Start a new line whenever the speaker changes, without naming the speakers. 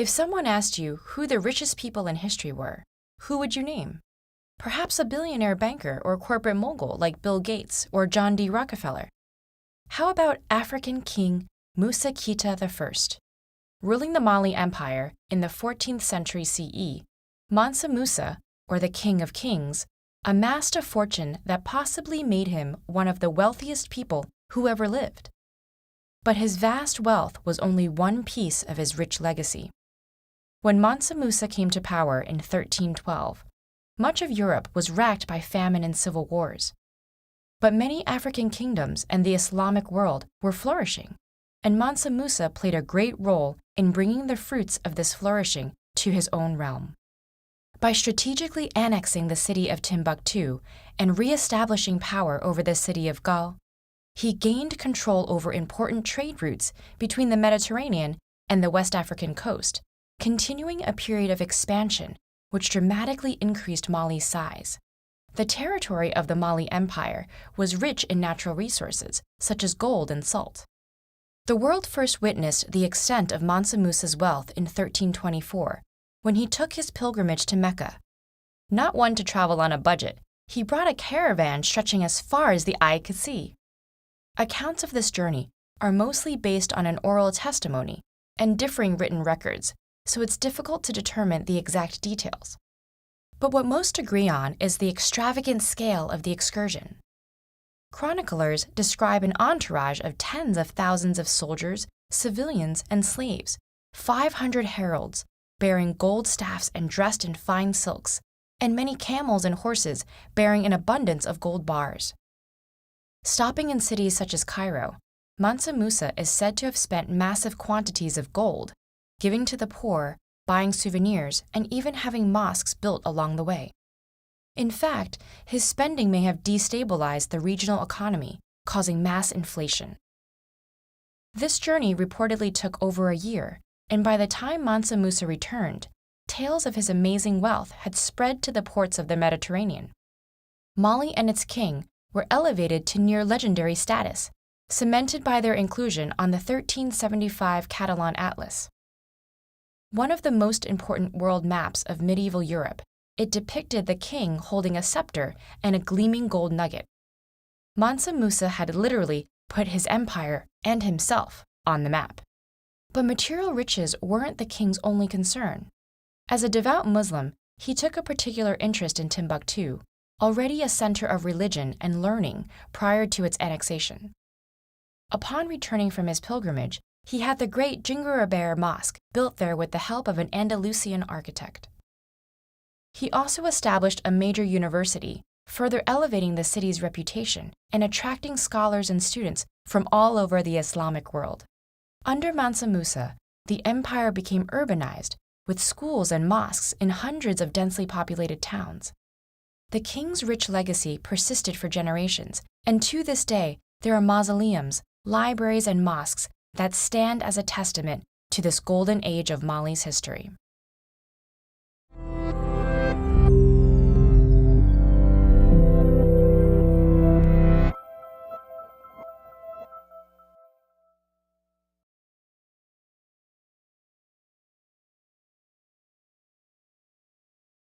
If someone asked you who the richest people in history were, who would you name? Perhaps a billionaire banker or corporate mogul like Bill Gates or John D. Rockefeller. How about African King Musa Kita I? Ruling the Mali Empire in the 14th century CE, Mansa Musa, or the King of Kings, amassed a fortune that possibly made him one of the wealthiest people who ever lived. But his vast wealth was only one piece of his rich legacy. When Mansa Musa came to power in 1312, much of Europe was racked by famine and civil wars. But many African kingdoms and the Islamic world were flourishing, and Mansa Musa played a great role in bringing the fruits of this flourishing to his own realm. By strategically annexing the city of Timbuktu and re-establishing power over the city of Gal, he gained control over important trade routes between the Mediterranean and the West African coast, continuing a period of expansion which dramatically increased Mali's size. The territory of the Mali Empire was rich in natural resources, such as gold and salt. The world first witnessed the extent of Mansa Musa's wealth in 1324, when he took his pilgrimage to Mecca. Not one to travel on a budget, he brought a caravan stretching as far as the eye could see. Accounts of this journey are mostly based on an oral testimony and differing written records, so it's difficult to determine the exact details. But what most agree on is the extravagant scale of the excursion. Chroniclers describe an entourage of tens of thousands of soldiers, civilians, and slaves, 500 heralds, bearing gold staffs and dressed in fine silks, and many camels and horses bearing an abundance of gold bars. Stopping in cities such as Cairo, Mansa Musa is said to have spent massive quantities of gold, giving to the poor, buying souvenirs, and even having mosques built along the way. In fact, his spending may have destabilized the regional economy, causing mass inflation. This journey reportedly took over a year, and by the time Mansa Musa returned, tales of his amazing wealth had spread to the ports of the Mediterranean. Mali and its king were elevated to near legendary status, cemented by their inclusion on the 1375 Catalan Atlas. One of the most important world maps of medieval Europe, it depicted the king holding a scepter and a gleaming gold nugget. Mansa Musa had literally put his empire and himself on the map. But material riches weren't the king's only concern. As a devout Muslim, he took a particular interest in Timbuktu, already a center of religion and learning prior to its annexation. Upon returning from his pilgrimage, he had the great Djinguereber Mosque built there with the help of an Andalusian architect. He also established a major university, further elevating the city's reputation and attracting scholars and students from all over the Islamic world. Under Mansa Musa, the empire became urbanized, with schools and mosques in hundreds of densely populated towns. The king's rich legacy persisted for generations, and to this day, there are mausoleums, libraries, and mosques that stand as a testament to this golden age of Mali's history.